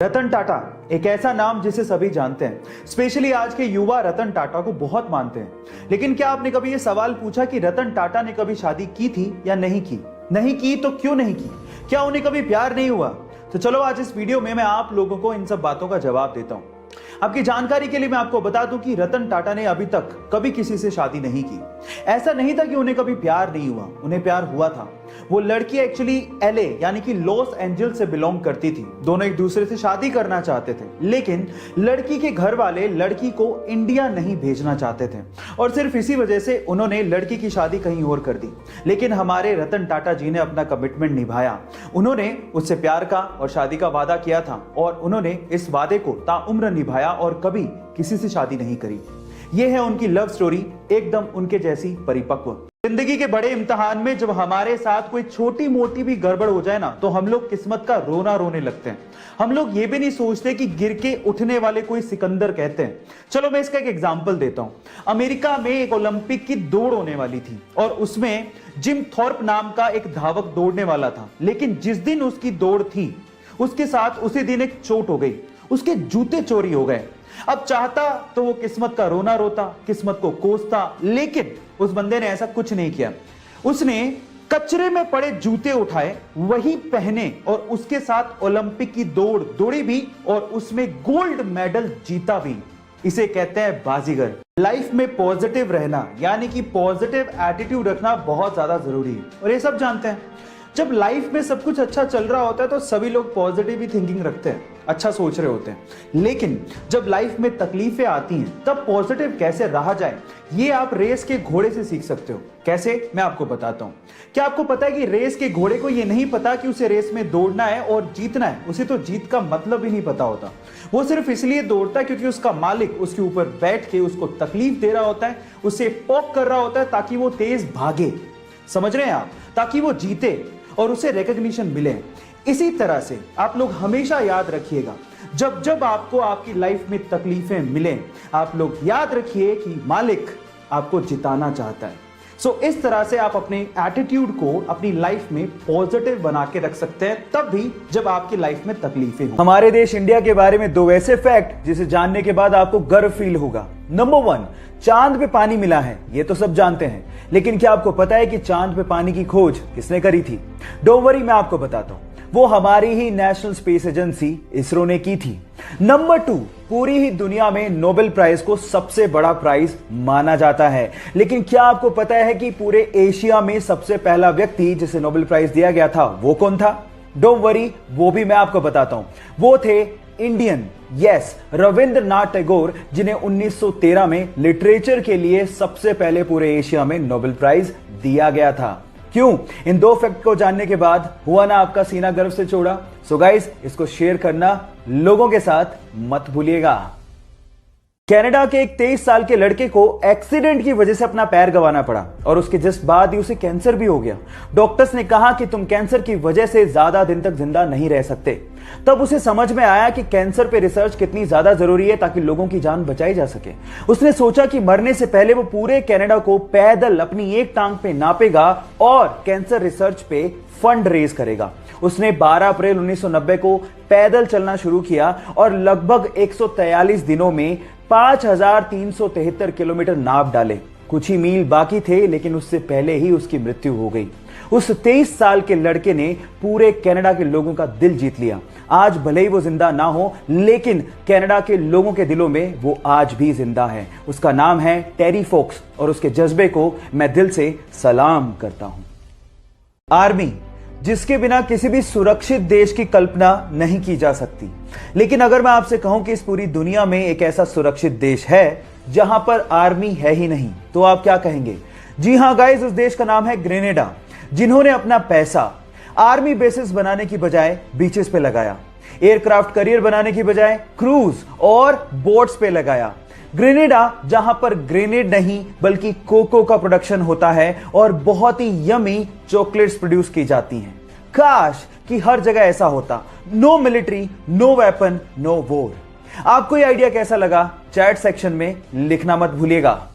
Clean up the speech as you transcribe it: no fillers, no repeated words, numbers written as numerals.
रतन टाटा एक ऐसा नाम जिसे सभी जानते हैं। स्पेशली आज के युवा रतन टाटा को बहुत मानते हैं। लेकिन क्या आपने कभी यह सवाल पूछा कि रतन टाटा ने कभी शादी की थी या नहीं की? नहीं की तो क्यों नहीं की? क्या उन्हें कभी प्यार नहीं हुआ? तो चलो आज इस वीडियो में मैं आप लोगों को इन सब बातों का जवाब देता हूं। आपकी जानकारी के लिए मैं आपको बता दूं कि रतन टाटा ने अभी तक कभी किसी से शादी नहीं की। ऐसा नहीं था कि उन्हें कभी प्यार नहीं हुआ, उन्हें प्यार हुआ था। वो लड़की एक्चुअली एलए यानी कि लॉस एंजल्स से बिलोंग करती थी। दोनों एक दूसरे से शादी करना चाहते थे, लेकिन लड़की के घर वाले लड़की को इंडिया नहीं भेजना चाहते थे और सिर्फ इसी वजह से उन्होंने लड़की की शादी कहीं और कर दी। लेकिन हमारे रतन टाटा जी ने अपना कमिटमेंट निभाया। उन्होंने उससे प्यार का और शादी का वादा किया था और उन्होंने इस वादे को ताउम्र निभाया और कभी किसी से शादी नहीं करी। यह है उनकी लव स्टोरी, एकदम उनके जैसी परिपक्व। जिंदगी के बड़े इम्तिहान में जब हमारे साथ कोई छोटी मोटी भी गड़बड़ हो जाए ना, तो हम लोग किस्मत का रोना रोने लगते हैं। हम लोग ये भी नहीं सोचते कि गिर के उठने वाले कोई सिकंदर कहते हैं। चलो मैं इसका एक एग्जांपल देता हूं। अमेरिका में एक ओलंपिक की दौड़ होने वाली थी और उसमें जिम थॉर्प नाम का एक धावक दौड़ने वाला था। लेकिन जिस दिन उसकी दौड़ थी, उसके साथ उसी दिन एक चोट हो गई। उसके जूते चोरी हो गए। अब चाहता तो वो किस्मत का रोना रोता, किस्मत को कोसता, लेकिन उस बंदे ने ऐसा कुछ नहीं किया। उसने कचरे में पड़े जूते उठाए, वही पहने और उसके साथ ओलंपिक की दौड़ दौड़ी भी और उसमें गोल्ड मेडल जीता भी। इसे कहते हैं बाजीगर। लाइफ में पॉजिटिव रहना यानी कि पॉजिटिव एटीट्यूड रखना बहुत ज्यादा जरूरी है और ये सब जानते हैं। जब लाइफ में सब कुछ अच्छा चल रहा होता है तो सभी लोग पॉजिटिव ही थिंकिंग रखते हैं, अच्छा सोच रहे होते हैं। लेकिन जब लाइफ में तकलीफें आती हैं तब पॉजिटिव कैसे रहा जाए, ये आप रेस के घोड़े से सीख सकते हो। कैसे, मैं आपको बताता हूं। क्या आपको पता है कि रेस के घोड़े को ये नहीं पता कि उसे रेस में दौड़ना है और जीतना है? उसे तो जीत का मतलब ही नहीं पता होता। वो सिर्फ इसलिए दौड़ता है क्योंकि उसका मालिक उसके ऊपर बैठ के उसको तकलीफ दे रहा होता है, उसे पोक कर रहा होता है ताकि वो तेज भागे। समझ रहे हैं आप? ताकि वो जीते और उसे रिकॉग्निशन मिले। इसी तरह से आप लोग हमेशा याद रखिएगा, जब जब आपको आपकी लाइफ में तकलीफें मिलें, आप लोग याद रखिए कि मालिक आपको जिताना चाहता है। इस तरह से आप अपने एटीट्यूड को अपनी लाइफ में पॉजिटिव बना के रख सकते हैं, तब भी जब आपकी लाइफ में तकलीफें हो। हमारे देश इंडिया के बारे में दो ऐसे फैक्ट जिसे जानने के बाद आपको गर्व फील होगा। नंबर 1, चांद पे पानी मिला है, ये तो सब जानते हैं। लेकिन क्या आपको पता है कि चांद पे पानी की खोज किसने करी थी? डोंट वरी, मैं आपको बताता हूं। वो हमारी ही नेशनल स्पेस एजेंसी इसरो ने की थी। नंबर 2, पूरी ही दुनिया में नोबेल प्राइज को सबसे बड़ा प्राइज माना जाता है। लेकिन क्या आपको पता है कि पूरे एशिया में सबसे पहला व्यक्ति जिसे नोबेल प्राइज दिया गया था वो कौन था? डोंट वरी, वो भी मैं आपको बताता हूं। वो थे इंडियन, यस, रविंद्रनाथ टैगोर, जिन्हें 1913 में लिटरेचर के लिए सबसे पहले पूरे एशिया में नोबेल प्राइज दिया गया था। क्यों? इन दो फैक्ट को जानने के बाद हुआ ना आपका सीना गर्व से चौड़ा? सो गाइस, इसको शेयर करना लोगों के साथ मत भूलिएगा। कनाडा के एक 23 साल के लड़के को एक्सीडेंट की वजह से अपना पैर गंवाना पड़ा और उसके जस्ट बाद ही उसे कैंसर भी हो गया। डॉक्टर्स ने कहा कि तुम कैंसर की वजह से ज्यादा दिन तक जिंदा नहीं रह सकते। तब उसे समझ में आया कि कैंसर पे रिसर्च कितनी ज्यादा जरूरी है ताकि लोगों की जान बचाई जा सके। उसने सोचा कि मरने से पहले वो पूरे कनाडा को पैदल अपनी एक टांग पे नापेगा और कैंसर रिसर्च पे फंड रेज करेगा। उसने 12 अप्रैल 1990 को पैदल चलना शुरू किया और लगभग 143 दिनों में 5373 किलोमीटर नाप डाले। कुछ ही मील बाकी थे, लेकिन उससे पहले ही उसकी मृत्यु हो गई। उस 23 साल के लड़के ने पूरे कनाडा के लोगों का दिल जीत लिया। आज भले ही वो जिंदा ना हो, लेकिन कनाडा के लोगों के दिलों में वो आज भी जिंदा है। उसका नाम है टेरी फोक्स और उसके जज्बे को मैं दिल से सलाम करता हूं। आर्मी, जिसके बिना किसी भी सुरक्षित देश की कल्पना नहीं की जा सकती। लेकिन अगर मैं आपसे कहूं कि इस पूरी दुनिया में एक ऐसा सुरक्षित देश है जहां पर आर्मी है ही नहीं, तो आप क्या कहेंगे? जी हां गाइस, उस देश का नाम है ग्रेनेडा, जिन्होंने अपना पैसा आर्मी बेसिस बनाने की बजाय बीचेस पे लगाया, एयरक्राफ्ट करियर बनाने की बजाय क्रूज और बोट्स पे लगाया। ग्रेनेडा, जहां पर ग्रेनेड नहीं बल्कि कोको का प्रोडक्शन होता है और बहुत ही यमी चॉकलेट्स प्रोड्यूस की जाती हैं। काश कि हर जगह ऐसा होता। No military, no weapon, no war. आपको ये आइडिया कैसा लगा? चैट सेक्शन में लिखना मत भूलिएगा।